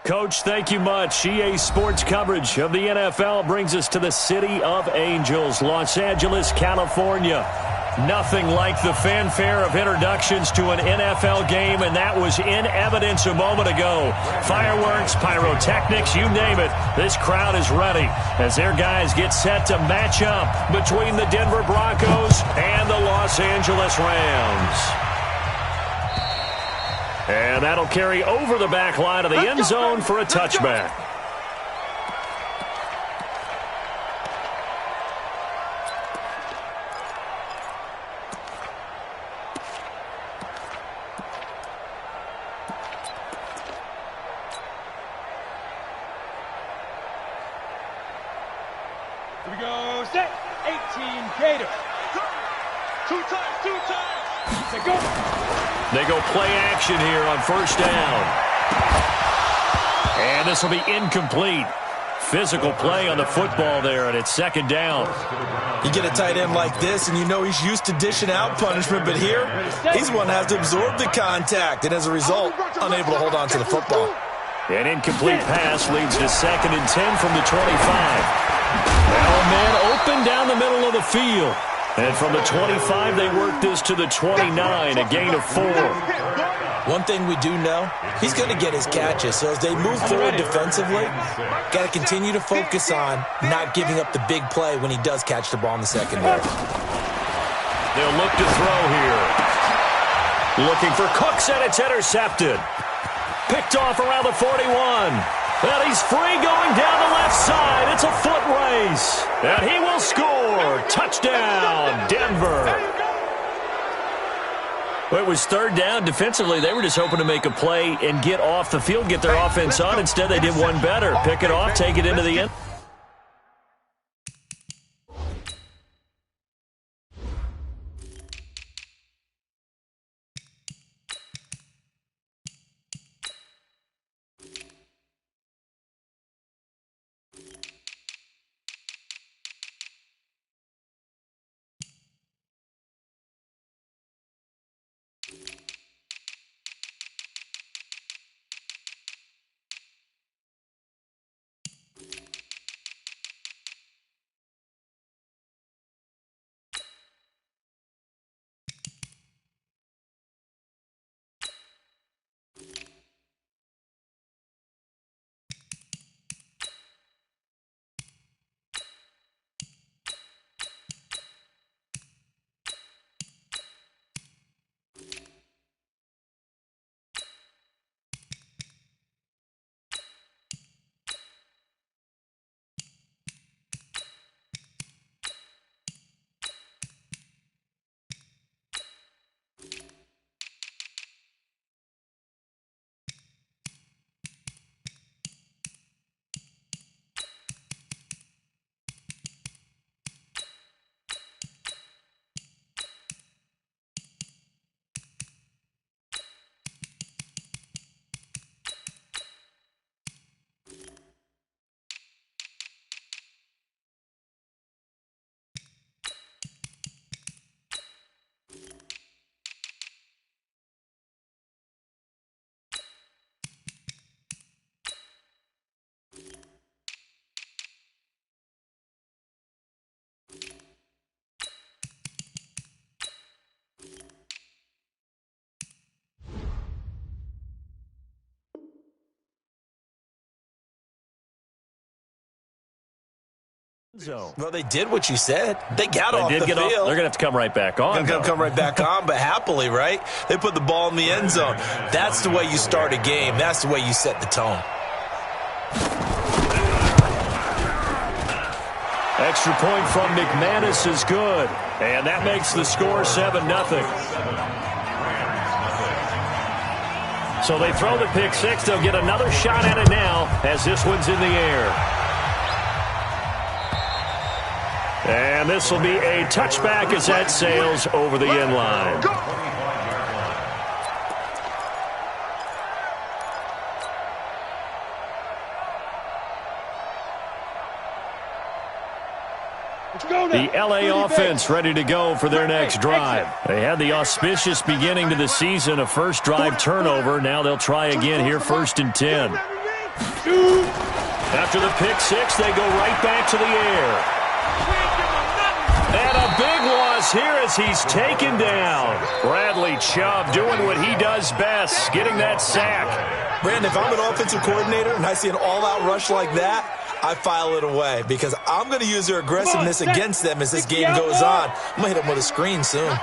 Coach, thank you much. EA Sports coverage of the NFL brings us to the City of Angels, Los Angeles, California. Nothing like the fanfare of introductions to an NFL game, and that was in evidence a moment ago. Fireworks, pyrotechnics, you name it. This crowd is ready as their guys get set to match up between the Denver Broncos and the Los Angeles Rams. And that'll carry over the back line of the end zone for a touchback. Here we go, set, 18 Gators. Two times. They go. They go play action here on first down. And this will be incomplete. Physical play on the football there, and it's second down. You get a tight end like this, and you know he's used to dishing out punishment, but here, he's the one that has to absorb the contact, and as a result, unable to hold on to the football. An incomplete pass leads to 2nd and 10 from the 25. Now a man open down the middle of the field. And from the 25, they work this to the 29, a gain of 4. One thing we do know, he's going to get his catches. So as they move forward defensively, got to continue to focus on not giving up the big play when he does catch the ball in the secondary. They'll look to throw here. Looking for Cooks, and it's intercepted. Picked off around the 41. And he's free going down the left side. It's a foot race. And he will score. Touchdown, Denver. Well, it was third down. Defensively, they were just hoping to make a play and get off the field, get their offense on. Instead, they did one better. Pick it off, take it into the end. Well, they did what you said. They got off the field. They're going to have to come right back on. They're going to come right back on, but happily, right? They put the ball in the end zone. That's the way you start a game. That's the way you set the tone. Extra point from McManus is good. And that makes the score 7-0. So they throw the pick six. They'll get another shot at it now as this one's in the air. And this will be a touchback as that sails over the end line. The LA offense ready to go for their next drive. They had the auspicious beginning to the season, a first drive turnover. Now they'll try again here, 1st and 10. 2. After the pick six, they go right back to the air. And a big loss here as he's taken down. Bradley Chubb doing what he does best, getting that sack. Brandon, if I'm an offensive coordinator and I see an all-out rush like that, I file it away because I'm going to use their aggressiveness against them as this game goes on. I'm going to hit them with a screen soon.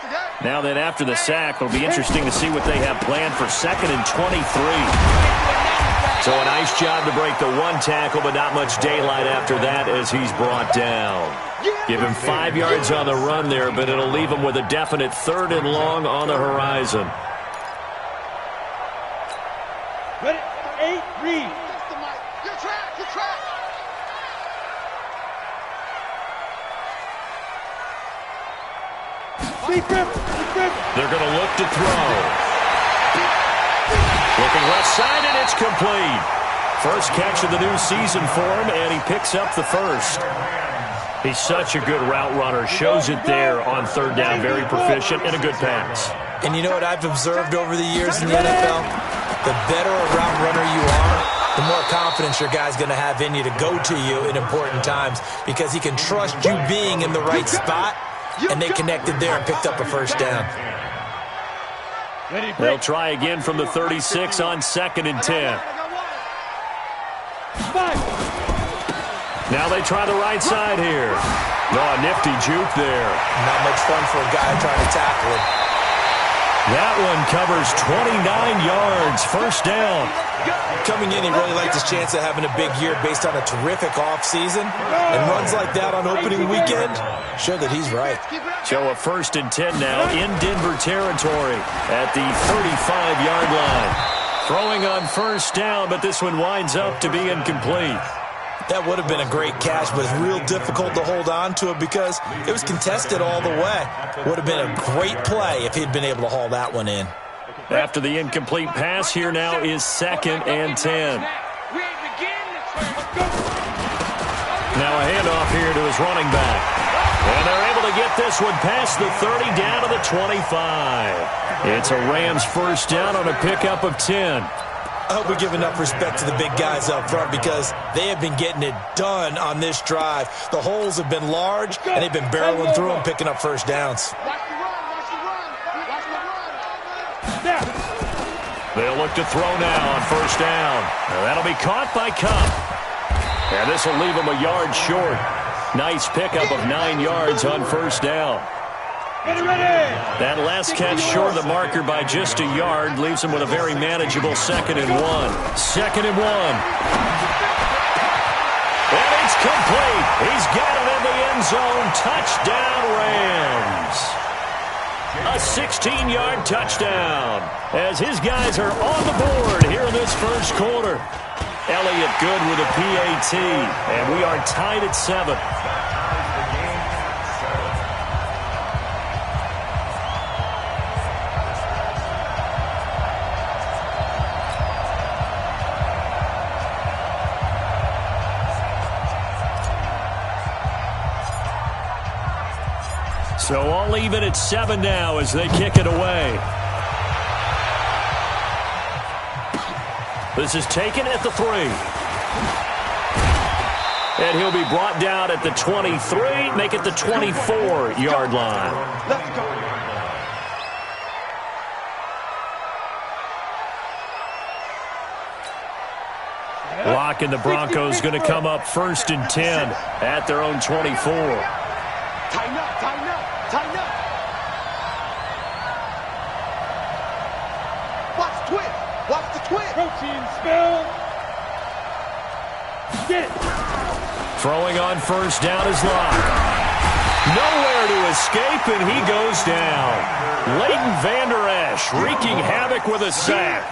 Now then, after the sack, it'll be interesting to see what they have planned for 2nd and 23. So a nice job to break the one tackle, but not much daylight after that as he's brought down. Give him 5 yards on the run there, but it'll leave him with a definite 3rd and long on the horizon. Ready? 8, read. Your track, your track. They're going to look to throw. Looking left side, and it's complete. First catch of the new season for him, and he picks up the first. He's such a good route runner. Shows it there on 3rd down. Very proficient and a good pass. And you know what I've observed over the years in the NFL? The better a route runner you are, the more confidence your guy's going to have in you to go to you in important times because he can trust you being in the right spot, and they connected there and picked up a first down. They'll try again from the 36 on 2nd and 10. Now they try the right side here. No, a nifty juke there. Not much fun for a guy trying to tackle him. That one covers 29 yards. First down. Coming in, he really liked his chance of having a big year based on a terrific offseason. And runs like that on opening weekend show that he's right. So a 1st and 10 now in Denver territory at the 35-yard line. Throwing on first down, but this one winds up to be incomplete. That would have been a great catch, but it's real difficult to hold on to it because it was contested all the way. Would have been a great play if he'd been able to haul that one in. After the incomplete pass, here now is 2nd and 10. Now a handoff here to his running back. And they're able to get this one past the 30 down to the 25. It's a Rams first down on a pickup of 10. I hope we give enough respect to the big guys up front because they have been getting it done on this drive. The holes have been large, and they've been barreling through them, picking up first downs. They'll look to throw now on first down. Now that'll be caught by Cup. And this will leave him a yard short. Nice pickup of 9 yards on first down. That last catch short of the marker by just a yard leaves him with a very manageable 2nd and 1. 2nd and 1. And it's complete. He's got it in the end zone. Touchdown, Rams. A 16-yard touchdown as his guys are on the board here in this first quarter. Elliott good with a PAT, and we are tied at 7. So all even at 7 now as they kick it away. This is taken at the 3. And he'll be brought down at the 23, make it the 24-yard line. Let's go. Lock and the Broncos going to come up 1st and 10 at their own 24. Tighten up, tighten up, tighten up. Watch the twist, watch the twist. Protein spill. Get it. Throwing on first down is Locke. Nowhere to escape, and he goes down. Leighton Vander Esch wreaking havoc with a sack.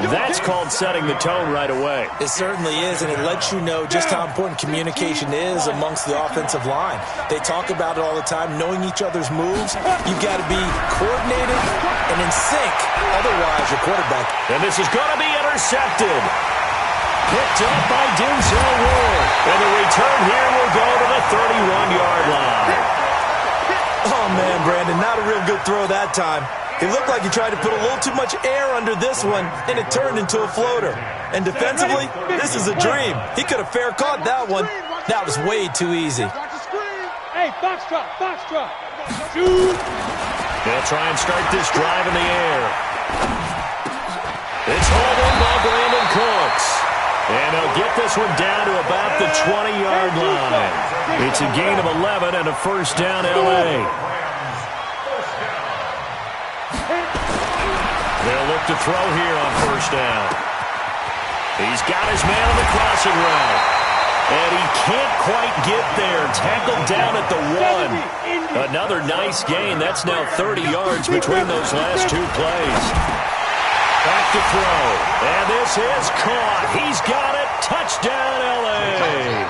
That's called setting the tone right away. It certainly is, and it lets you know just how important communication is amongst the offensive line. They talk about it all the time, knowing each other's moves. You've got to be coordinated and in sync. Otherwise, your quarterback. And this is going to be intercepted. Picked up by Denzel Ward. And the return here will go to the 31-yard line. Oh, man, Brandon, not a real good throw that time. It looked like he tried to put a little too much air under this one, and it turned into a floater. And defensively, this is a dream. He could have fair caught that one. That was way too easy. Hey, foxtrot, foxtrot. Shoot. They'll try and start this drive in the air. It's hauled in by Brandon Cooks. And they'll get this one down to about the 20-yard line. It's a gain of 11 and a first down, L.A. They'll look to throw here on first down. He's got his man on the crossing route. And he can't quite get there. Tackled down at the 1. Another nice gain. That's now 30 yards between those last two plays. Back to throw. And this is caught. He's got it. Touchdown, L.A.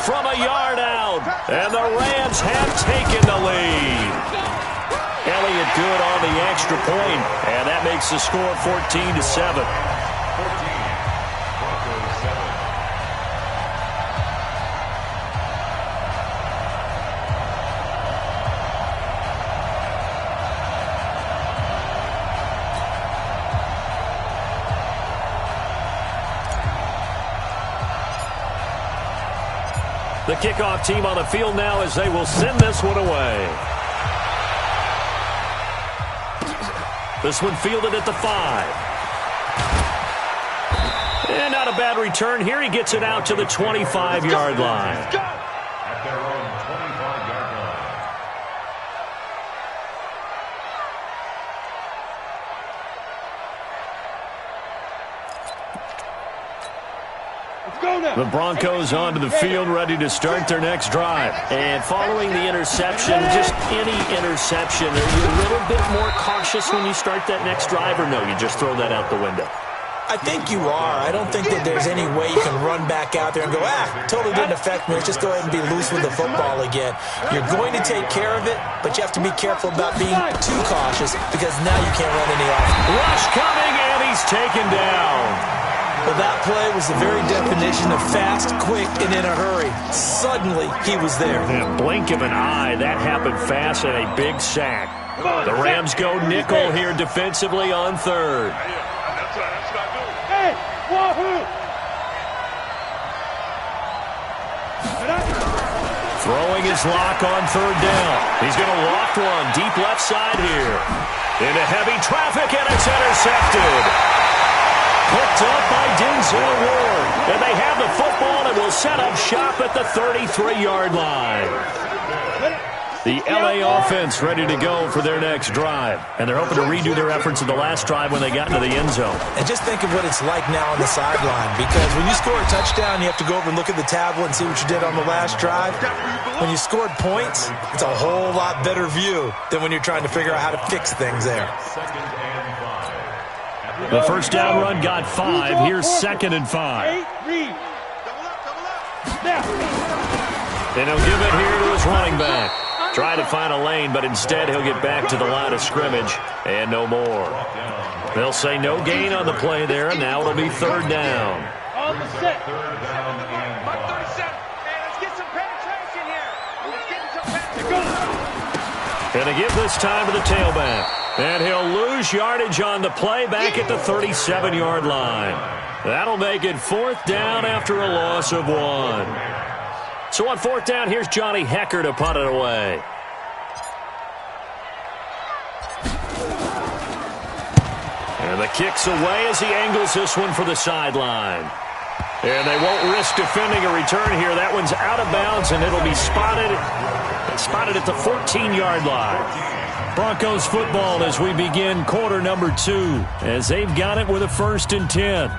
From a yard out. And the Rams have taken the lead. Elliott good on the extra point. And that makes the score 14-7. The kickoff team on the field now as they will send this one away. This one fielded at the 5. And not a bad return here. He gets it out to the 25-yard line. At their own 25-yard line. The Broncos onto the field, ready to start their next drive. And following the interception, just any interception, are you a little bit more cautious when you start that next drive, or no, you just throw that out the window? I think you are. I don't think that there's any way you can run back out there and go, totally didn't affect me. Let's just go ahead and be loose with the football again. You're going to take care of it, but you have to be careful about being too cautious because now you can't run any off. Rush coming, and he's taken down. Well, that play was the very definition of fast, quick, and in a hurry. Suddenly, he was there. In a blink of an eye, that happened fast and a big sack. The Rams go nickel here defensively on third. Hey, wahoo! Throwing his lock on third down. He's going to lock one deep left side here. Into heavy traffic, and it's intercepted. Picked up by Denzel Ward. And they have the football and will set up shop at the 33-yard line. The L.A. offense ready to go for their next drive. And they're hoping to redo their efforts in the last drive when they got into the end zone. And just think of what it's like now on the sideline. Because when you score a touchdown, you have to go over and look at the tablet and see what you did on the last drive. When you scored points, it's a whole lot better view than when you're trying to figure out how to fix things there. The first down run got 5. Here's 2nd and 5. And he'll give it here to his running back. Try to find a lane, but instead he'll get back to the line of scrimmage and no more. They'll say no gain on the play there, and now it'll be 3rd down. On the set. Gonna give this time to the tailback. And he'll lose yardage on the play back at the 37-yard line. That'll make it 4th down after a loss of 1. So on 4th down, here's Johnny Hecker to punt it away. And the kick's away as he angles this one for the sideline. And they won't risk defending a return here. That one's out of bounds, and it'll be spotted at the 14-yard line. Broncos football as we begin quarter number 2, as they've got it with a 1st and 10.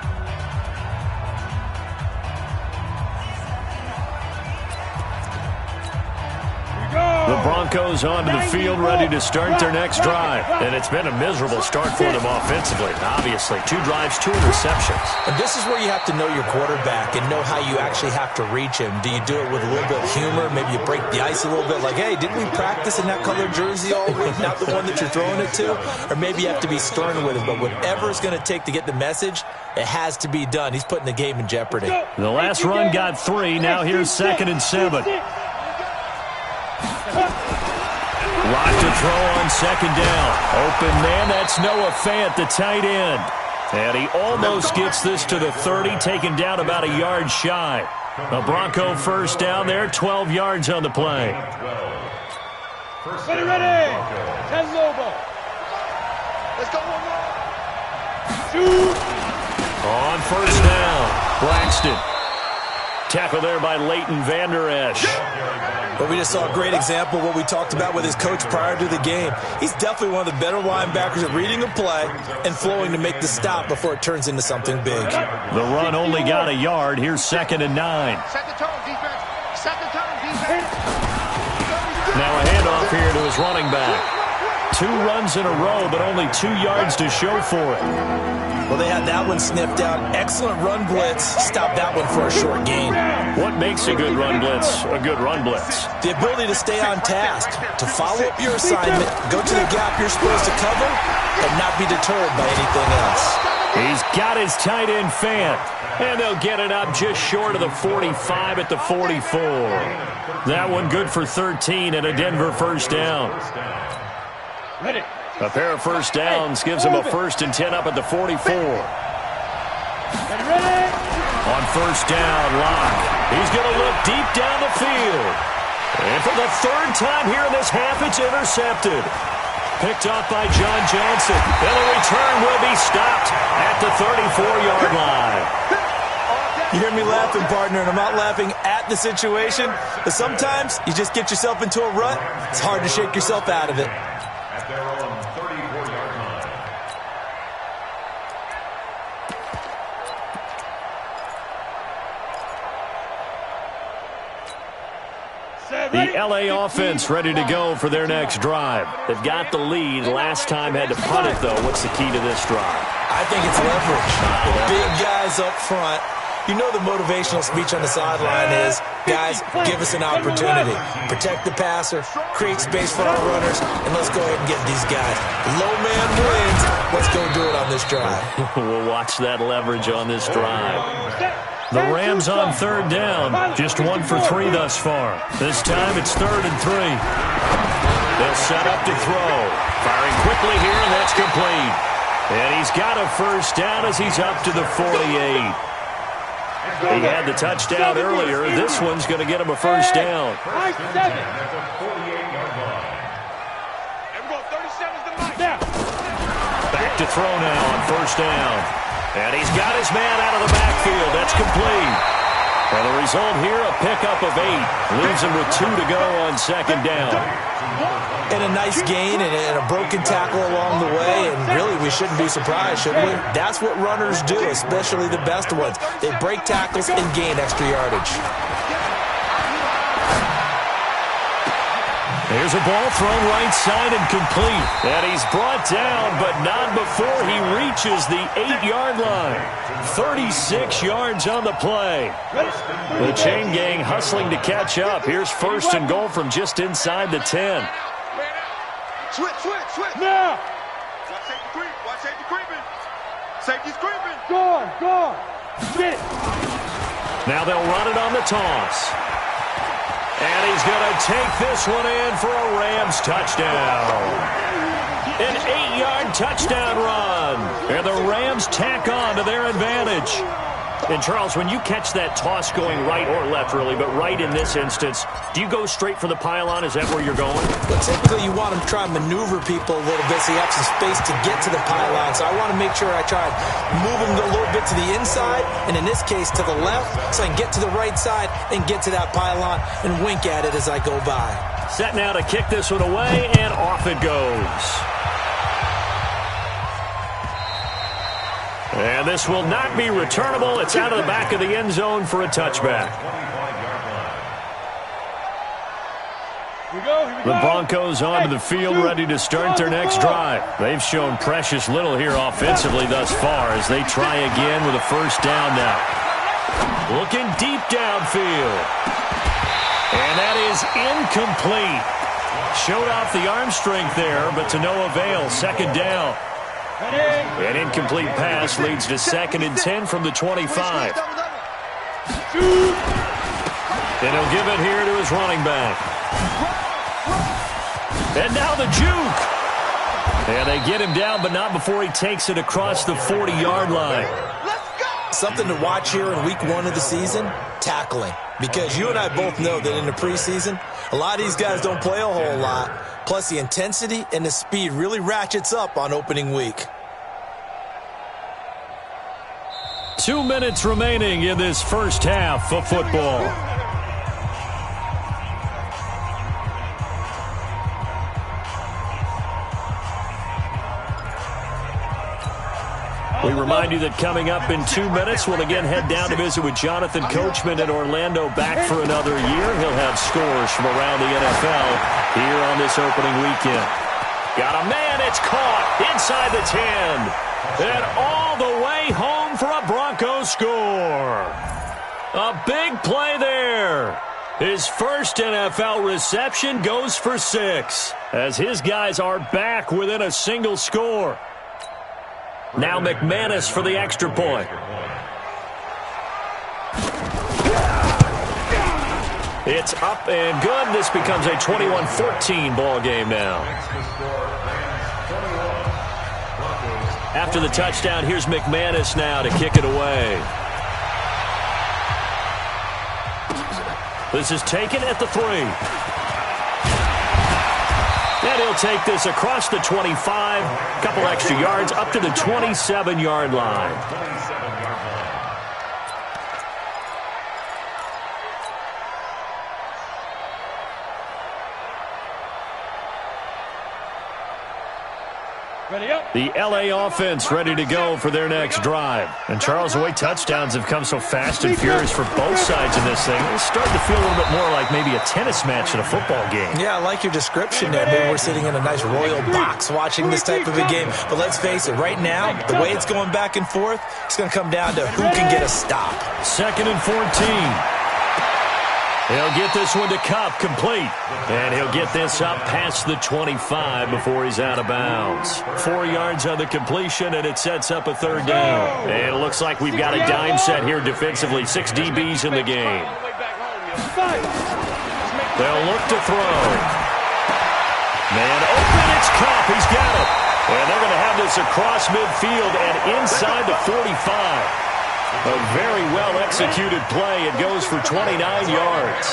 The Broncos onto the field ready to start their next drive. And it's been a miserable start for them offensively. Obviously, 2 drives, 2 interceptions. And this is where you have to know your quarterback and know how you actually have to reach him. Do you do it with a little bit of humor? Maybe you break the ice a little bit like, hey, didn't we practice in that colored jersey all week? Not the one that you're throwing it to? Or maybe you have to be stern with him. But whatever it's going to take to get the message, it has to be done. He's putting the game in jeopardy. The last run got 3. Now here's 2nd and 7. Locked in to throw on second down. Open man, that's Noah Fant, the tight end. And he almost gets this to the 30, taken down about a yard shy. A Bronco first down there, 12 yards on the play. Ready. Ten Lobo. Let's go one more. Shoot. On first down, Braxton. Tackle there by Leighton Vander Esch. But we just saw a great example of what we talked about with his coach prior to the game. He's definitely one of the better linebackers at reading a play and flowing to make the stop before it turns into something big. The run only got a yard. Here's 2nd and 9. Set the tone, defense. Set the tone, defense. Now a handoff here to his running back. 2 runs in a row, but only 2 yards to show for it. Well, they had that one sniffed out. Excellent run blitz. Stop that one for a short gain. What makes a good run blitz a good run blitz? The ability to stay on task, to follow up your assignment, go to the gap you're supposed to cover, and not be deterred by anything else. He's got his tight end Fant, and they'll get it up just short of the 45 at the 44. That one good for 13 and a Denver first down. Ready. A pair of first downs gives him a 1st and 10 up at the 44. Ready. On first down, Locke. He's going to look deep down the field. And for the 3rd time here in this half, it's intercepted. Picked off by John Johnson. And the return will be stopped at the 34-yard line. You hear me laughing, partner, and I'm not laughing at the situation, but sometimes you just get yourself into a rut. It's hard to shake yourself out of it. At their own 34-yard line. The LA offense ready to go for their next drive. They've got the lead. Last time had to punt it, though. What's the key to this drive? I think it's leverage. The big guys up front. You know the motivational speech on the sideline is, guys, give us an opportunity. Protect the passer, create space for our runners, and let's go ahead and get these guys. Low man wins. Let's go do it on this drive. We'll watch that leverage on this drive. The Rams on 3rd down. Just 1 for 3 thus far. This time it's 3rd and 3. They'll set up to throw. Firing quickly here, and that's complete. And he's got a first down as he's up to the 48. He had the touchdown earlier. This one's going to get him a first down. At the 48-yard line. Back to throw now on first down. And he's got his man out of the backfield. That's complete. And the result here, a pickup of 8. Leaves him with 2 to go on 2nd down. And a nice gain and a broken tackle along the way, and really we shouldn't be surprised, should we? That's what runners do, especially the best ones. They break tackles and gain extra yardage. There's a ball thrown right side and complete. And he's brought down, but not before he reaches the 8-yard line. 36 yards on the play. The chain gang hustling to catch up. Here's 1st and goal from just inside the 10. Switch. Now. Watch safety creep. Watch safety creeping. Safety's creeping. Go on. Get it. Now they'll run it on the toss. And he's going to take this one in for a Rams touchdown. An 8-yard touchdown run. And the Rams tack on to their advantage. And, Charles, when you catch that toss going right or left, really, but right in this instance, do you go straight for the pylon? Is that where you're going? Well, typically you want to try and maneuver people a little bit so you have some space to get to the pylon. So I want to make sure I try and move them a little bit to the inside, and in this case to the left, so I can get to the right side and get to that pylon and wink at it as I go by. Set now to kick this one away, and off it goes. And this will not be returnable. It's out of the back of the end zone for a touchback. The Broncos onto the field ready to start their next drive. They've shown precious little here offensively thus far as they try again with a first down now. Looking deep downfield. And that is incomplete. Showed off the arm strength there, but to no avail. 2nd down. An incomplete pass leads to 2nd and 10 from the 25. And he'll give it here to his running back. And now the juke. And they get him down, but not before he takes it across the 40-yard line. Something to watch here in week 1 of the season, tackling. Because you and I both know that in the preseason, a lot of these guys don't play a whole lot. Plus, the intensity and the speed really ratchets up on opening week. 2 minutes remaining in this first half of football. We remind you that coming up in 2 minutes, we'll again head down to visit with Jonathan Coachman in Orlando, back for another year. He'll have scores from around the NFL here on this opening weekend. Got a man, it's caught inside the 10. And all the way home for a Broncos score. A big play there. His first NFL reception goes for 6, as his guys are back within a single score. Now McManus for the extra point. It's up and good. This becomes a 21-14 ball game now. After the touchdown, here's McManus now to kick it away. This is taken at the 3. And he'll take this across the 25, a couple extra yards, up to the 27-yard line. The L.A. offense ready to go for their next drive. And, Charles, the way touchdowns have come so fast and furious for both sides in this thing, it's starting to feel a little bit more like maybe a tennis match in a football game. Yeah, I like your description there. Maybe we're sitting in a nice royal box watching this type of a game. But let's face it, right now, the way it's going back and forth, it's going to come down to who can get a stop. 2nd and 14. He'll get this one to Kupp, complete. And he'll get this up past the 25 before he's out of bounds. 4 yards on the completion, and it sets up a 3rd down. And it looks like we've got a dime set here defensively. 6 DBs in the game. They'll look to throw. Man open, it's Kupp. He's got it. And they're going to have this across midfield and inside the 45. A very well-executed play. It goes for 29 yards.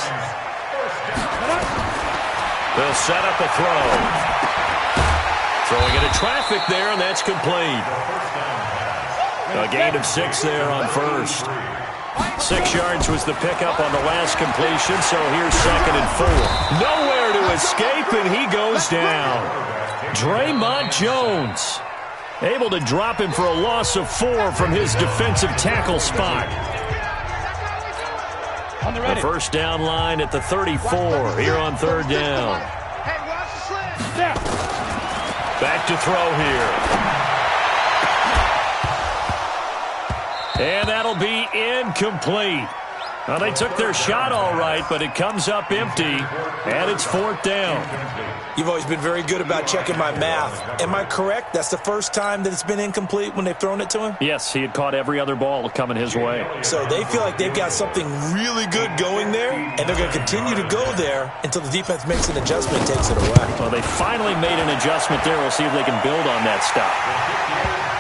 They'll set up a throw. Throwing into traffic there, and that's complete. A gain of 6 there on first. 6 yards was the pickup on the last completion, so here's 2nd and 4. Nowhere to escape, and he goes down. Draymond Jones able to drop him for a loss of 4 from his defensive tackle spot. The first down line at the 34 here on 3rd down. Back to throw here. And that'll be incomplete. Well, they took their shot all right, but it comes up empty, and it's 4th down. You've always been very good about checking my math. Am I correct? That's the first time that it's been incomplete when they've thrown it to him? Yes, he had caught every other ball coming his way. So they feel like they've got something really good going there, and they're going to continue to go there until the defense makes an adjustment and takes it away. Well, they finally made an adjustment there. We'll see if they can build on that stuff.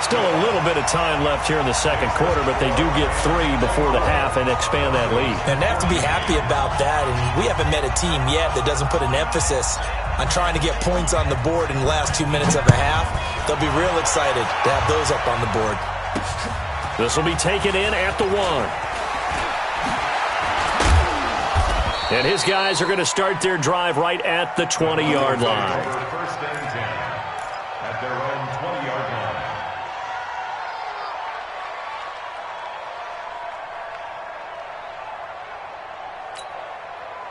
Still a little bit of time left here in the 2nd quarter, but they do get 3 before the half and expand that lead. And they have to be happy about that, and we haven't met a team yet that doesn't put an emphasis on trying to get points on the board in the last 2 minutes of a half. They'll be real excited to have those up on the board. This will be taken in at the 1. And his guys are going to start their drive right at the 20-yard line. First and 10 at their own 20-yard line.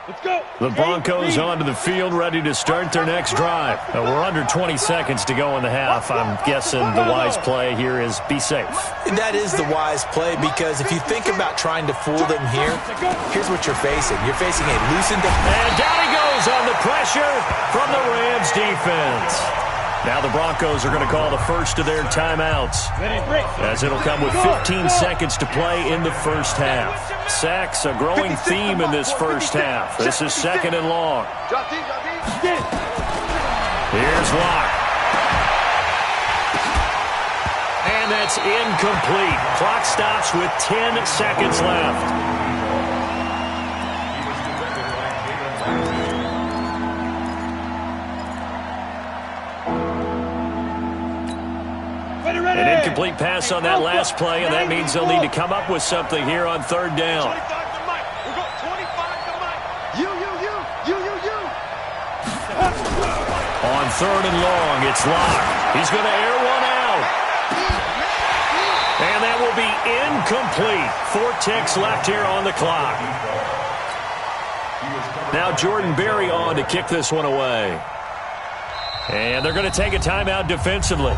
Let's go. The Broncos onto the field, ready to start their next drive. We're under 20 seconds to go in the half. I'm guessing the wise play here is be safe. That is the wise play, because if you think about trying to fool them here, here's what you're facing. You're facing a loosened... And down he goes on the pressure from the Rams defense. Now the Broncos are going to call the first of their timeouts, as it'll come with 15 seconds to play in the first half. Sacks, a growing theme in this first half. This is 2nd and long. Here's Locke. And that's incomplete. Clock stops with 10 seconds left. An incomplete pass on that last play, and that means they'll need to come up with something here on third down. On third and long, it's Locke. He's going to air one out. And that will be incomplete. 4 ticks left here on the clock. Now Jordan Berry on to kick this one away. And they're going to take a timeout defensively.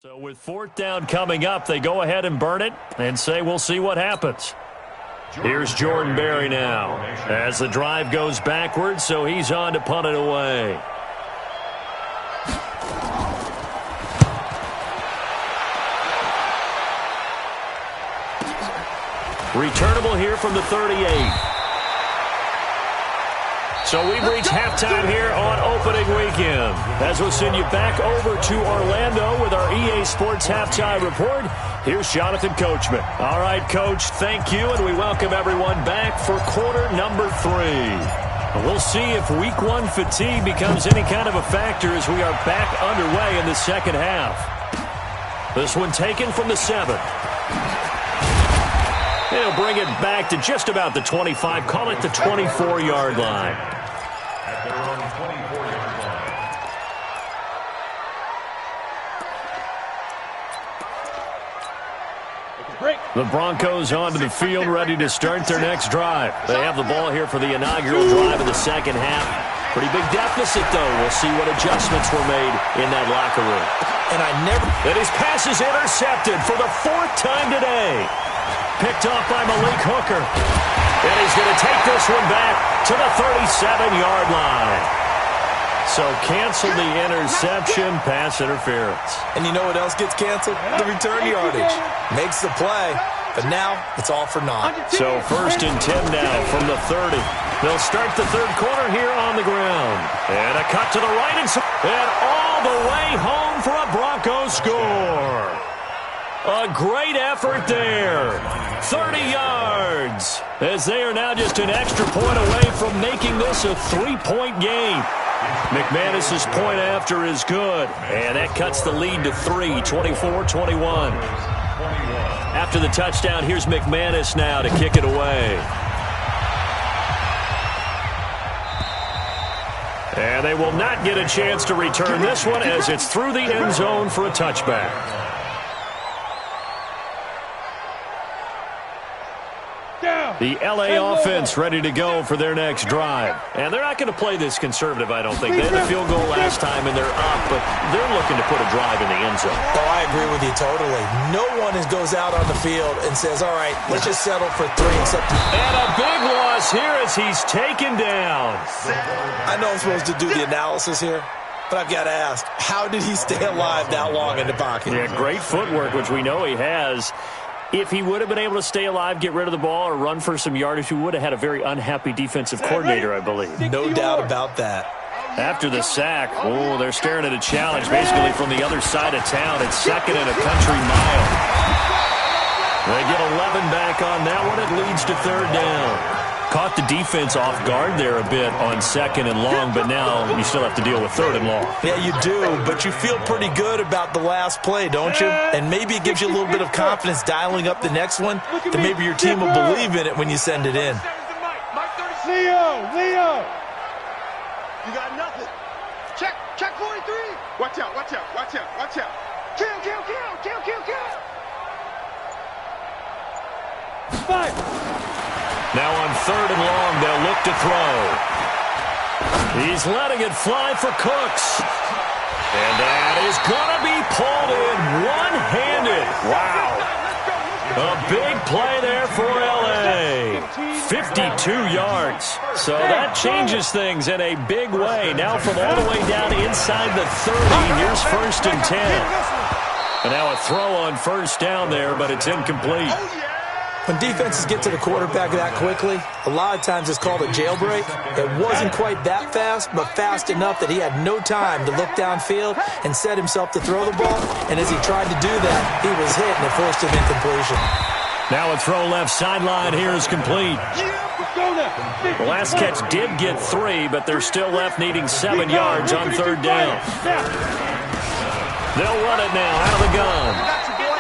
So with fourth down coming up, they go ahead and burn it and say we'll see what happens. Here's Jordan Berry now as the drive goes backwards, so he's on to punt it away. Returnable here from the 38. So we've reached halftime here on opening weekend. As we'll send you back over to Orlando with our EA Sports Halftime Report, here's Jonathan Coachman. All right, Coach, thank you, and we welcome everyone back for quarter number 3. We'll see if week 1 fatigue becomes any kind of a factor as we are back underway in the second half. This one taken from the 7. They'll bring it back to just about the 25, call it the 24-yard line. At their own 24-yard line. The Broncos onto the field, ready to start their next drive. They have the ball here for the inaugural drive of the second half. Pretty big deficit, though. We'll see what adjustments were made in that locker room. And his pass is intercepted for the 4th time today. Picked off by Malik Hooker. And he's going to take this one back to the 37-yard line. So cancel the interception, pass interference. And you know what else gets canceled? The return yardage. Makes the play, but now it's all for naught. So 1st and 10 now from the 30. They'll start the third quarter here on the ground. And a cut to the right and all the way home for a Broncos score. A great effort there. 30 yards. As they are now just an extra point away from making this a 3-point game. McManus's point after is good. And that cuts the lead to 3, 24-21. After the touchdown, here's McManus now to kick it away. And they will not get a chance to return this one as it's through the end zone for a touchback. The L.A. offense ready to go for their next drive. And they're not going to play this conservative, I don't think. They had a field goal last time, and they're up, but they're looking to put a drive in the end zone. Oh, I agree with you totally. No one goes out on the field and says, all right, let's just settle for 3. And a big loss here as he's taken down. I know I'm supposed to do the analysis here, but I've got to ask, how did he stay alive that long in the pocket? Yeah, great footwork, which we know he has. If he would have been able to stay alive, get rid of the ball, or run for some yardage, we would have had a very unhappy defensive coordinator, I believe. No doubt about that. After the sack, they're staring at a challenge basically from the other side of town. It's 2nd and a country mile. They get 11 back on that one. It leads to 3rd down. Caught the defense off guard there a bit on 2nd and long, but now you still have to deal with 3rd and long. Yeah, you do, but you feel pretty good about the last play, don't you? And maybe it gives you a little bit of confidence dialing up the next one, that maybe your team will believe in it when you send it in. Leo! You got nothing. Check 43. Watch out. Kill. 5. Now on 3rd and long, they'll look to throw. He's letting it fly for Cooks. And that is going to be pulled in one-handed. Wow. A big play there for L.A. 52 yards. So that changes things in a big way. Now from all the way down inside the 30, here's 1st and 10. And now a throw on 1st down there, but it's incomplete. When defenses get to the quarterback that quickly, a lot of times it's called a jailbreak. It wasn't quite that fast, but fast enough that he had no time to look downfield and set himself to throw the ball. And as he tried to do that, he was hit, and it forced him incompletion. Now a throw left sideline here is complete. The last catch did get 3, but they're still left needing 7 yards on 3rd down. They'll run it now out of the gun.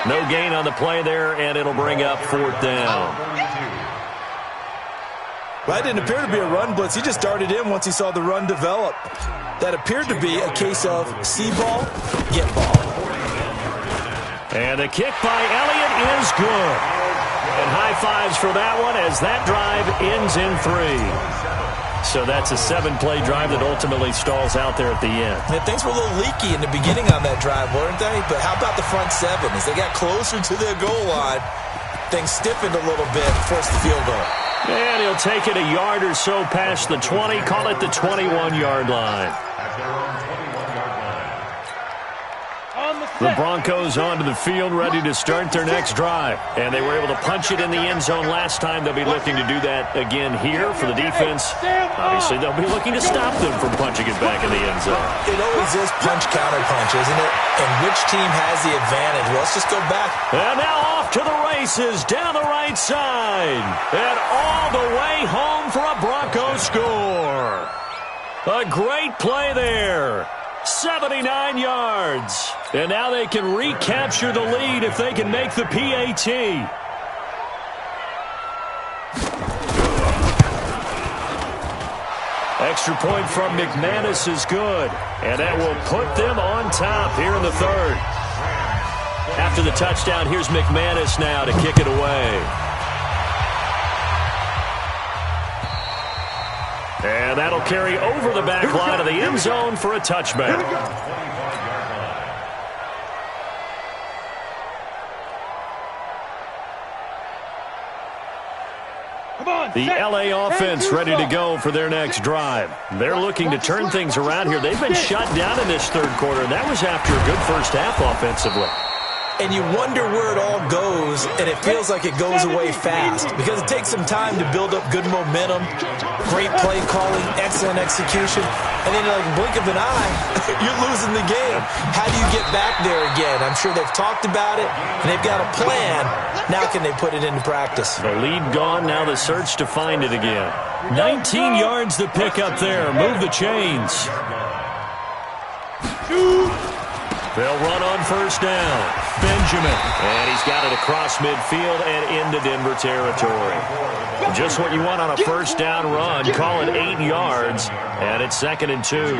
No gain on the play there, and it'll bring up 4th down. Well, that didn't appear to be a run blitz. He just darted in once he saw the run develop. That appeared to be a case of see ball, get ball. And the kick by Elliott is good. And high fives for that one as that drive ends in 3. So that's a 7-play drive that ultimately stalls out there at the end. And things were a little leaky in the beginning on that drive, weren't they? But how about the front 7? As they got closer to their goal line, things stiffened a little bit, forced the field goal. And he'll take it a yard or so past the 20, call it the 21-yard line. The Broncos onto the field, ready to start their next drive. And they were able to punch it in the end zone last time. They'll be looking to do that again here for the defense. Obviously, they'll be looking to stop them from punching it back in the end zone. It always is punch-counter-punch, isn't it? And which team has the advantage? Well, let's just go back. And now off to the races down the right side. And all the way home for a Bronco score. A great play there. 79 yards. And now they can recapture the lead if they can make the PAT. Extra point from McManus is good. And that will put them on top here in the 3rd. After the touchdown, here's McManus now to kick it away. And that'll carry over the back line of the end zone for a touchback. The L.A. offense ready to go for their next drive. They're looking to turn things around here. They've been shut down in this 3rd quarter, and that was after a good first half offensively. And you wonder where it all goes, and it feels like it goes away fast because it takes some time to build up good momentum, great play calling, excellent execution, and then like a blink of an eye, you're losing the game. How do you get back there again? I'm sure they've talked about it, and they've got a plan. Now can they put it into practice? The lead gone, now the search to find it again. 19 yards to pick up there. Move the chains. They'll run on 1st down. Benjamin. And he's got it across midfield and into Denver territory. Just what you want on a 1st down run. Call it 8 yards. And it's 2nd and 2.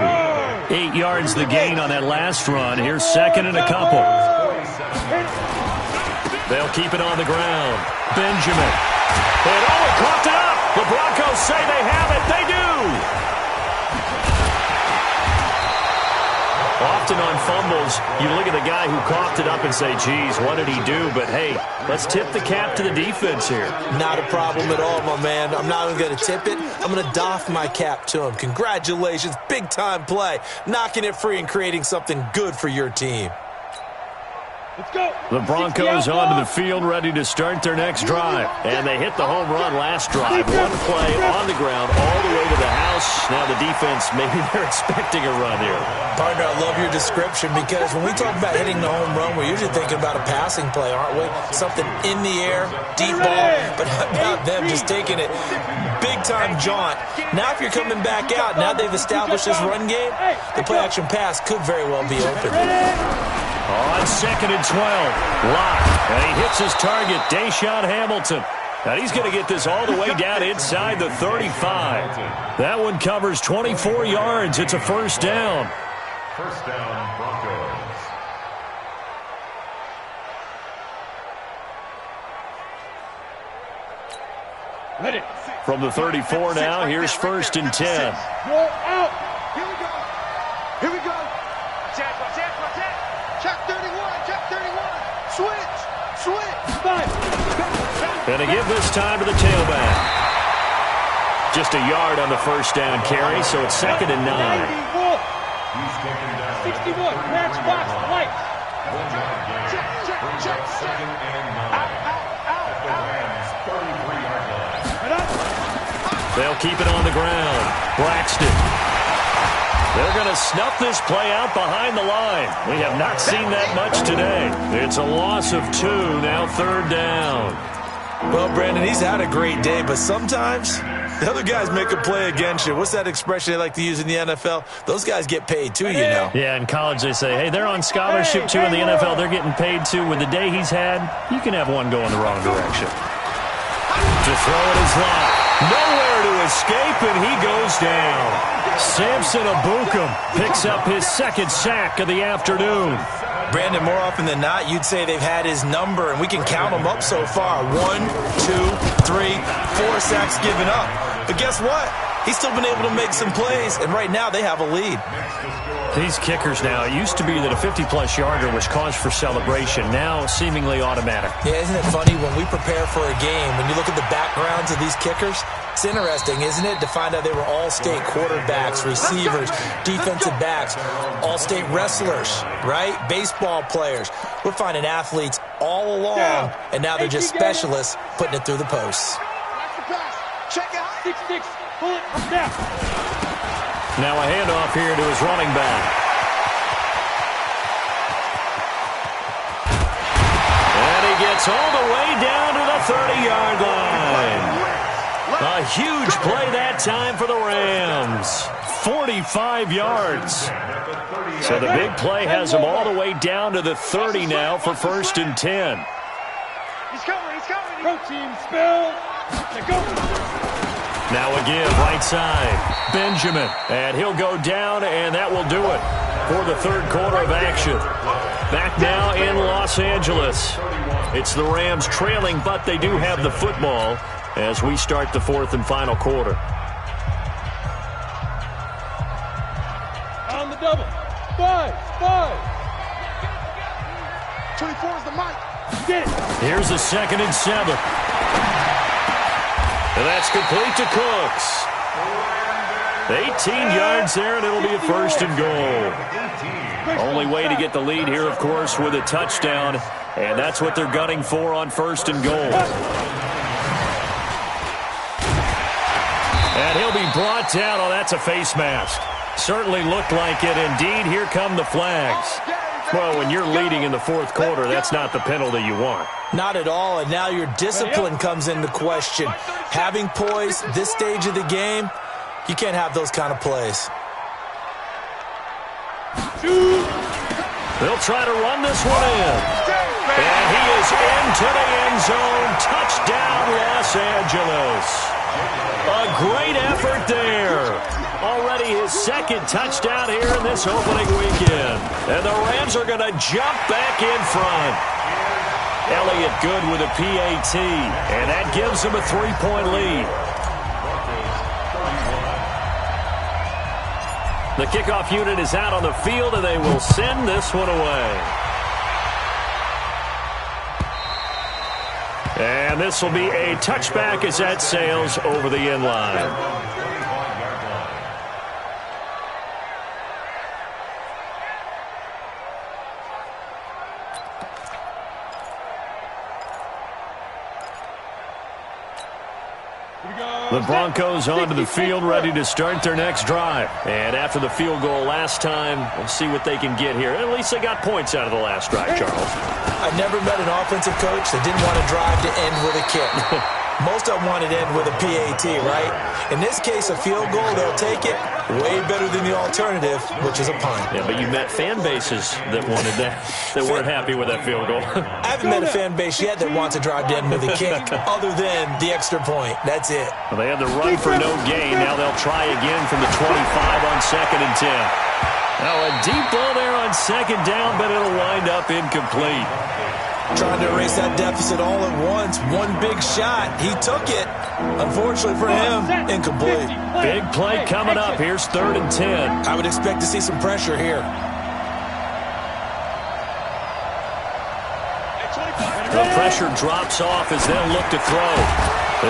8 yards the gain on that last run. Here's 2nd and a couple. They'll keep it on the ground. Benjamin. And it coughed it up. The Broncos say they have it. They do. Often on fumbles, you look at the guy who coughed it up and say, geez, what did he do? But, hey, let's tip the cap to the defense here. Not a problem at all, my man. I'm not even going to tip it. I'm going to doff my cap to him. Congratulations. Big-time play. Knocking it free and creating something good for your team. Let's go. The Broncos onto the field ready to start their next drive. And they hit the home run last drive. One play on the ground all the way to the house. Now the defense, maybe they're expecting a run here. Partner, I love your description because when we talk about hitting the home run, we're usually thinking about a passing play, aren't we? Something in the air, deep ball. But how about them just taking it big-time jaunt. Now if you're coming back out, now they've established this run game, the play-action pass could very well be open. On 2nd and 12, Locke, and he hits his target, Deshaun Hamilton. And he's going to get this all the way down inside the 35. That one covers 24 yards. It's a first down. First down, Broncos. Ready. From the 34 now, here's 1st and 10. Roll out. Here we go. Here we go. Check. Check 31. Check 31. Switch. Five. Going to give this time to the tailback. Just a yard on the first down carry, so it's 2nd and 9. 91. He's taken down. 61. Matchbox lights. 1 yard gain. Brings up 2nd and 9. At the Rams' 33-yard line. Head up. They'll keep it on the ground. Braxton. They're going to snuff this play out behind the line. We have not seen that much today. It's a loss of 2, now 3rd down. Well, Brandon, he's had a great day, but sometimes the other guys make a play against you. What's that expression they like to use in the NFL? Those guys get paid too, you know. Yeah, in college they say, hey, they're on scholarship too in the NFL. They're getting paid too. With the day he's had, you can have one go in the wrong direction. To throw it is Locke. Nowhere to escape, and he goes down. Samson Ebukam picks up his 2nd sack of the afternoon. Brandon, more often than not, you'd say they've had his number, and we can count them up so far. 1, 2, 3, 4 sacks given up. But guess what? He's still been able to make some plays, and right now they have a lead. These kickers now, it used to be that a 50-plus yarder was cause for celebration. Now seemingly automatic. Yeah, isn't it funny when we prepare for a game, when you look at the backgrounds of these kickers, it's interesting, isn't it, to find out they were all-state quarterbacks, receivers, defensive backs, all-state wrestlers, right? Baseball players. We're finding athletes all along, and now they're just specialists putting it through the posts. Check it out. 6-6. Pull it from down. Now a handoff here to his running back. And he gets all the way down to the 30-yard line. A huge play that time for the Rams. 45 yards. So the big play has him all the way down to the 30 now for 1st and 10. He's coming. Protein spill. Go. Now a give, right side. Benjamin, and he'll go down, and that will do it for the 3rd quarter of action. Back now in Los Angeles. It's the Rams trailing, but they do have the football as we start the 4th and final quarter. On the double. 5. 24 is the mic. Get it. Here's a 2nd and 7. And that's complete to Cooks. 18 yards there, and it'll be a 1st and goal. Only way to get the lead here, of course, with a touchdown, and that's what they're gunning for on 1st and goal. And he'll be brought down. Oh, that's a face mask. Certainly looked like it. Indeed, here come the flags. Well, when you're leading in the 4th quarter, that's not the penalty you want. Not at all, and now your discipline comes into question. Having poise this stage of the game, you can't have those kind of plays. They'll try to run this one in. And he is into the end zone. Touchdown, Los Angeles. A great effort there. Already his 2nd touchdown here in this opening weekend. And the Rams are going to jump back in front. Elliott good with a PAT, and that gives him a 3-point lead. The kickoff unit is out on the field, and they will send this one away. And this will be a touchback as that sails over the end line. The Broncos onto the field, ready to start their next drive. And after the field goal last time, we'll see what they can get here. At least they got points out of the last drive, Charles. I've never met an offensive coach that didn't want to drive to end with a kick. Most of them want it in with a PAT, right? In this case, a field goal, they'll take it way better than the alternative, which is a punt. Yeah, but you met fan bases that wanted that, that weren't happy with that field goal. I haven't met a fan base yet that wants to drive in with a kick other than the extra point. That's it. Well, they had the run for no gain. Now they'll try again from the 25 on 2nd and 10. Now a deep ball there on 2nd down, but it'll wind up incomplete. Trying to erase that deficit all at once. One big shot. He took it. Unfortunately for him, incomplete. Big play coming up. Here's 3rd and 10. I would expect to see some pressure here. The pressure drops off as they'll look to throw.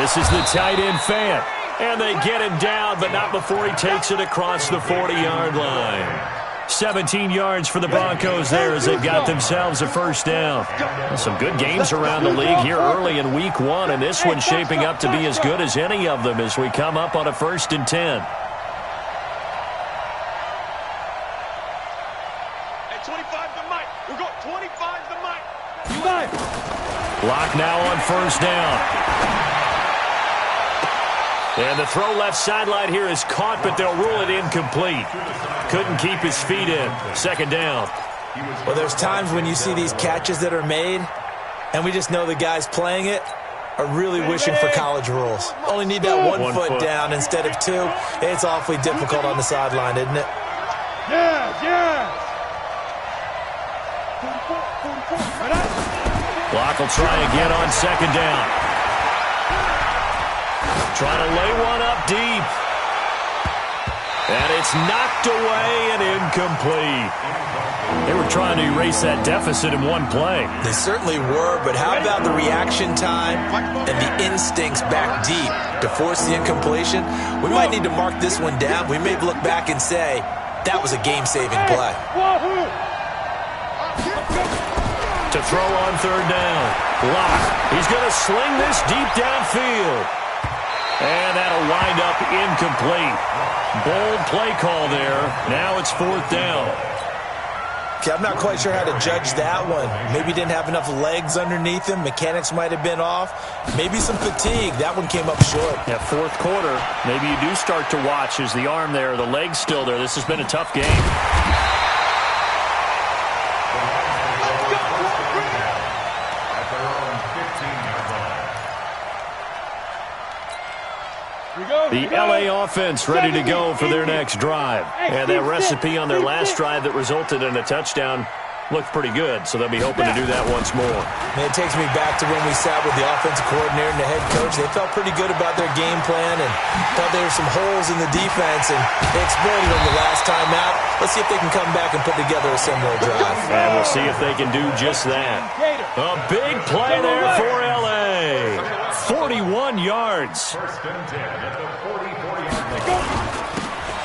This is the tight end Fan. And they get him down, but not before he takes it across the 40-yard line. 17 yards for the Broncos there as they've got themselves a first down. Some good games around the league here early in week 1, and this one's shaping up to be as good as any of them as we come up on a 1st and 10. Hey, 25 to Mike. We're going 25 to Mike. Lock now on 1st down. And the throw left sideline here is caught, but they'll rule it incomplete. Couldn't keep his feet in. 2nd down. Well, there's times when you see these catches that are made, and we just know the guys playing it are really wishing for college rules. Only need that one foot down instead of 2. It's awfully difficult on the sideline, isn't it? Yes. Block will try again on 2nd down. Trying to lay one up deep. And it's knocked away and incomplete. They were trying to erase that deficit in one play. They certainly were, but how about the reaction time and the instincts back deep to force the incompletion? We might need to mark this one down. We may look back and say, that was a game-saving play. To throw on 3rd down. Lock. He's going to sling this deep downfield. And that'll wind up incomplete. Bold play call there. Now it's 4th down. Okay, I'm not quite sure how to judge that one. Maybe didn't have enough legs underneath him. Mechanics might have been off. Maybe some fatigue. That one came up short. Yeah, 4th quarter. Maybe you do start to watch as the arm there, the leg's still there. This has been a tough game. The L.A. offense ready to go for their next drive. And that recipe on their last drive that resulted in a touchdown looked pretty good, so they'll be hoping to do that once more. And it takes me back to when we sat with the offensive coordinator and the head coach. They felt pretty good about their game plan and thought there were some holes in the defense, and they exploited them the last time out. Let's see if they can come back and put together a similar drive. And we'll see if they can do just that. A big play there for L.A. 41 yards. 1st and 10 at the 44-yard line.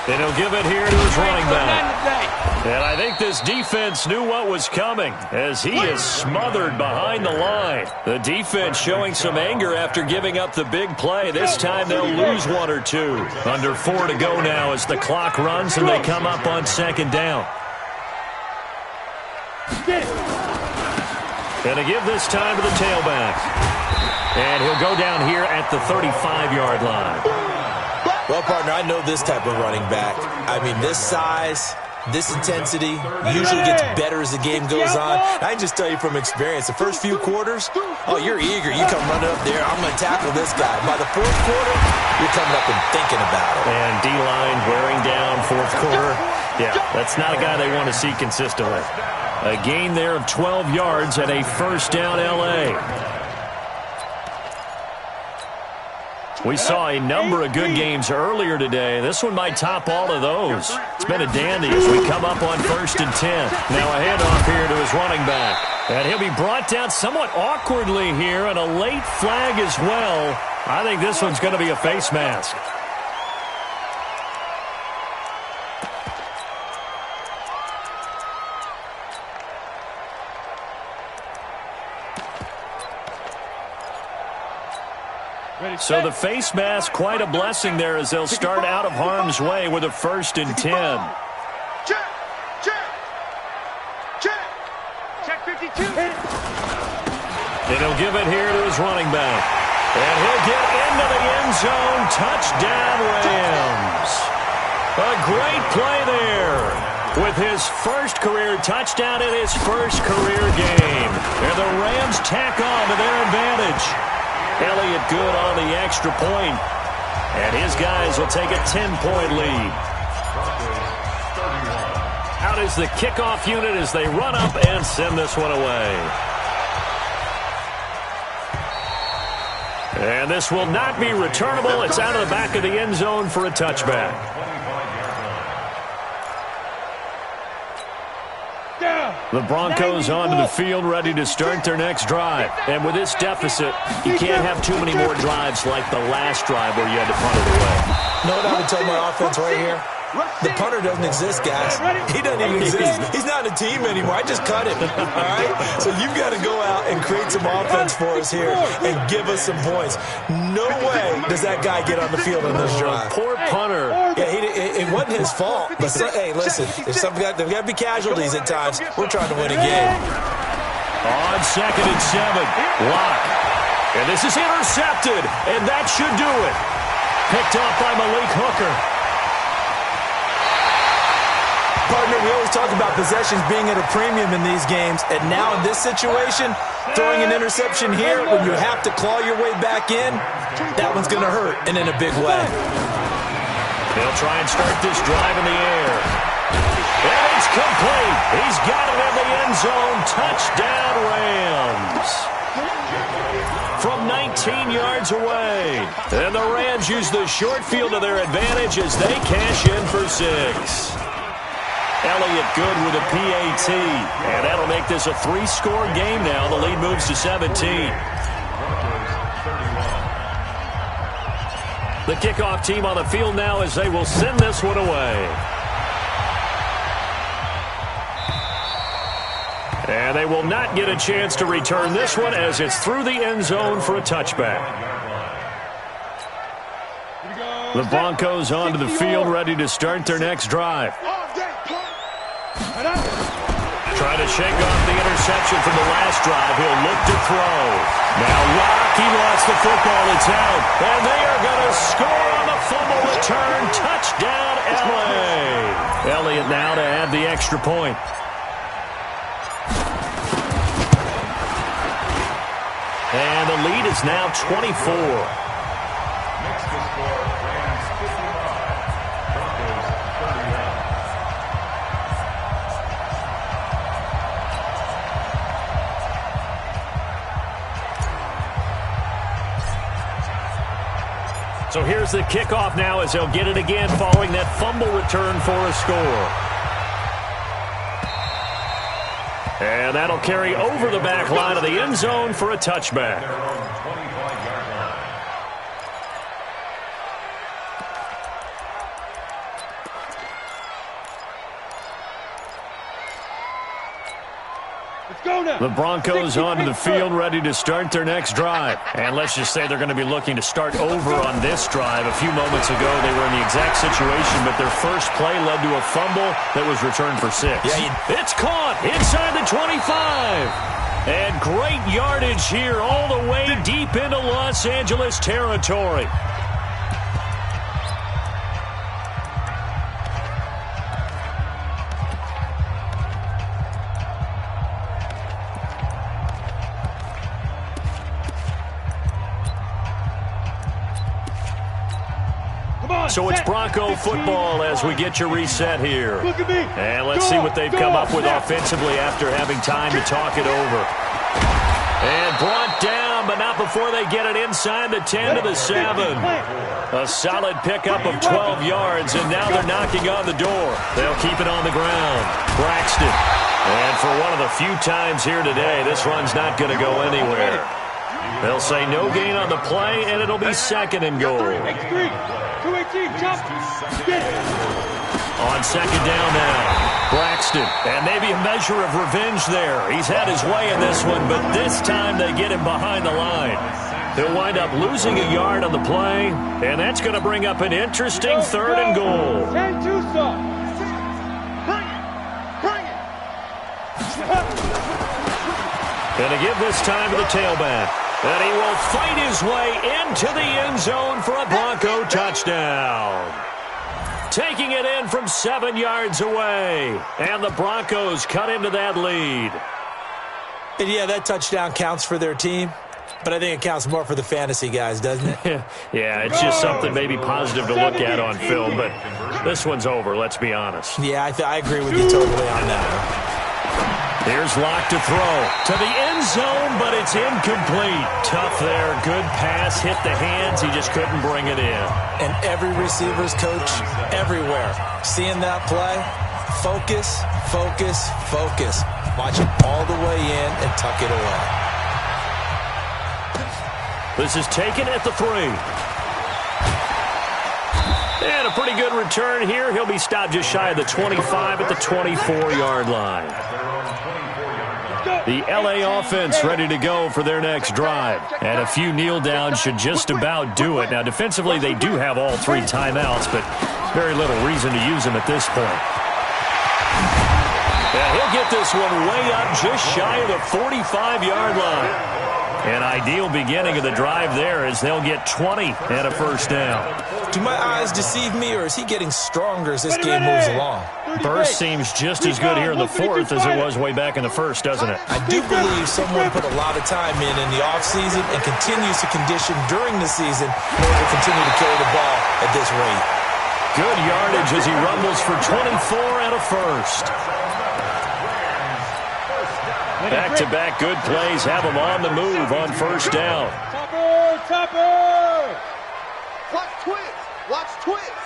And he'll give it here to his running back. And I think this defense knew what was coming as he is smothered behind the line. The defense showing some anger after giving up the big play. This time they'll lose 1 or 2. Under 4 to go now as the clock runs and they come up on 2nd down. Gonna give this time to the tailback. And he'll go down here at the 35-yard line. Well, partner, I know this type of running back. I mean, this size, this intensity usually gets better as the game goes on. I can just tell you from experience, the first few quarters, oh, you're eager. You come running up there, I'm going to tackle this guy. By the 4th quarter, you're coming up and thinking about it. And D-line wearing down 4th quarter. Yeah, that's not a guy they want to see consistently. A gain there of 12 yards and a 1st down L.A. We saw a number of good games earlier today. This one might top all of those. It's been a dandy as we come up on 1st and 10. Now a handoff here to his running back. And he'll be brought down somewhat awkwardly here, and a late flag as well. I think this one's going to be a face mask. So the face mask, quite a blessing there as they'll start out of harm's way with a 1st and 10. Check. 52. And he'll give it here to his running back. And he'll get into the end zone. Touchdown, Rams. A great play there with his first career touchdown in his first career game. And the Rams tack on to their advantage. Elliott good on the extra point. And his guys will take a 10-point lead. Out is the kickoff unit as they run up and send this one away. And this will not be returnable. It's out of the back of the end zone for a touchback. The Broncos onto the field, ready to start their next drive. And with this deficit, you can't have too many more drives like the last drive where you had to punt it away. You know what I would tell my offense right here? The punter doesn't exist, guys. He doesn't even exist. He's not a team anymore. I just cut him, all right? So you've got to go out and create some offense for us here and give us some points. No way does that guy get on the field on this drive. Poor punter. Yeah, it wasn't his fault. But, hey, listen, there's got to be casualties at times. We're trying to win a game. On 2nd and 7, Lock. And this is intercepted, and that should do it. Picked off by Malik Hooker. Partner, we always talk about possessions being at a premium in these games, and now in this situation, throwing an interception here when you have to claw your way back in, that one's going to hurt, and in a big way. They'll try and start this drive in the air. And it's complete. He's got it in the end zone. Touchdown, Rams. From 19 yards away. And the Rams use the short field to their advantage as they cash in for 6. Elliott good with a PAT. And that'll make this a 3-score game now. The lead moves to 17. The kickoff team on the field now as they will send this one away. And they will not get a chance to return this one as it's through the end zone for a touchback. The Broncos onto the field ready to start their next drive. Trying to shake off the interception from the last drive. He'll look to throw. Now Rock, he lost the football. It's out. And they are going to score on the fumble return. Touchdown, LA. Elliott now to add the extra point. And the lead is now 24. Next to score, Rams 55, Broncos 31. So here's the kickoff now as they'll get it again following that fumble return for a score. And that'll carry over the back line of the end zone for a touchback. Their own 25-yard line. Let's go now. The Broncos onto the field ready to start their next drive. And let's just say they're going to be looking to start over on this drive. A few moments ago, they were in the exact situation, but their first play led to a fumble that was returned for 6. It's caught inside the 25. And great yardage here all the way deep into Los Angeles territory. So it's Bronco football as we get your reset here. And let's see what they've come up with offensively after having time to talk it over. And brought down, but not before they get it inside the 10 to the 7. A solid pickup of 12 yards, and now they're knocking on the door. They'll keep it on the ground. Braxton. And for one of the few times here today, this run's not going to go anywhere. They'll say no gain on the play, and it'll be 2nd and goal. On 2nd down now, Braxton. And maybe a measure of revenge there. He's had his way in this one, but this time they get him behind the line. He'll wind up losing a yard on the play, and that's going to bring up an interesting 3rd and goal. And to give this time to the tailback. And he will fight his way into the end zone for a Bronco touchdown. Taking it in from 7 yards away. And the Broncos cut into that lead. And yeah, that touchdown counts for their team. But I think it counts more for the fantasy guys, doesn't it? Yeah, it's just something maybe positive to look at on film. But this one's over, let's be honest. Yeah, I agree with you totally on that one. Here's Locke to throw to the end zone, but it's incomplete. Tough there. Good pass. Hit the hands. He just couldn't bring it in. And every receiver's coach everywhere. Seeing that play, focus, focus, focus. Watch it all the way in and tuck it away. This is taken at the 3. And a pretty good return here. He'll be stopped just shy of the 25 at the 24-yard line. The L.A. offense ready to go for their next drive. And a few kneel downs should just about do it. Now, defensively, they do have all 3 timeouts, but very little reason to use them at this point. And he'll get this one way up just shy of the 45-yard line. An ideal beginning of the drive there as they'll get 20 and a first down. Do my eyes deceive me, or is he getting stronger as this game moves along? Burst seems just as good here in the 4th as it was way back in the 1st, doesn't it? I do believe someone put a lot of time in the offseason and continues to condition during the season in order to continue to carry the ball at this rate. Good yardage as he rumbles for 24 and a first. Back-to-back good plays have him on the move on first down. Topper! Watch twins! Watch twins!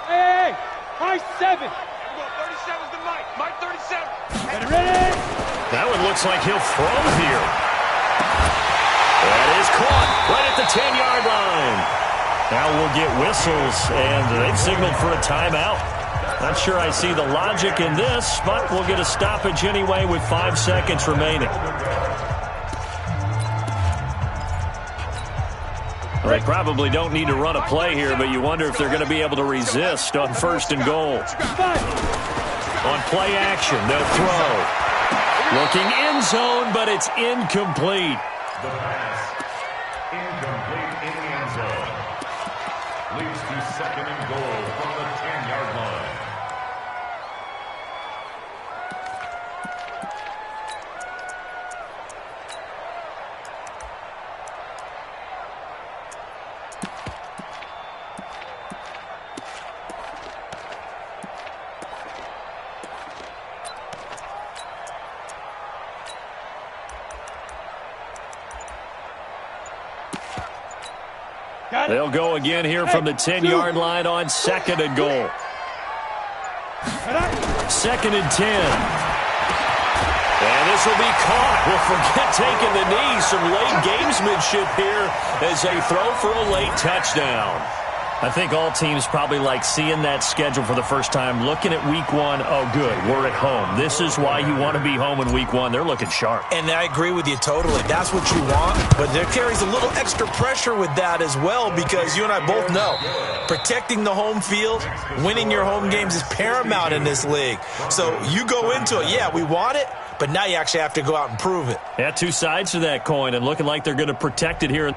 Hey! High 7! 37's the Mike! Mike 37! Ready? That one looks like he'll throw here. That is caught right at the 10-yard line. Now we'll get whistles, and they've signaled for a timeout. Not sure I see the logic in this, but we'll get a stoppage anyway with 5 seconds remaining. They probably don't need to run a play here, but you wonder if they're going to be able to resist on first and goal. On play action, they'll throw. Looking end zone, but it's incomplete. The pass, incomplete in the end zone. Leads to second and goal from the 10-yard line. They'll go again here from the 10-yard line on second and goal. Second and 10. And this will be caught. We'll forget taking the knee. Some late gamesmanship here as they throw for a late touchdown. I think all teams probably like seeing that schedule for the first time, looking at week 1. Oh, good, we're at home. This is why you want to be home in week 1. They're looking sharp. And I agree with you totally. That's what you want. But there carries a little extra pressure with that as well, because you and I both know protecting the home field, winning your home games is paramount in this league. So you go into it, yeah, we want it, but now you actually have to go out and prove it. Yeah, 2 sides to that coin, and looking like they're going to protect it here.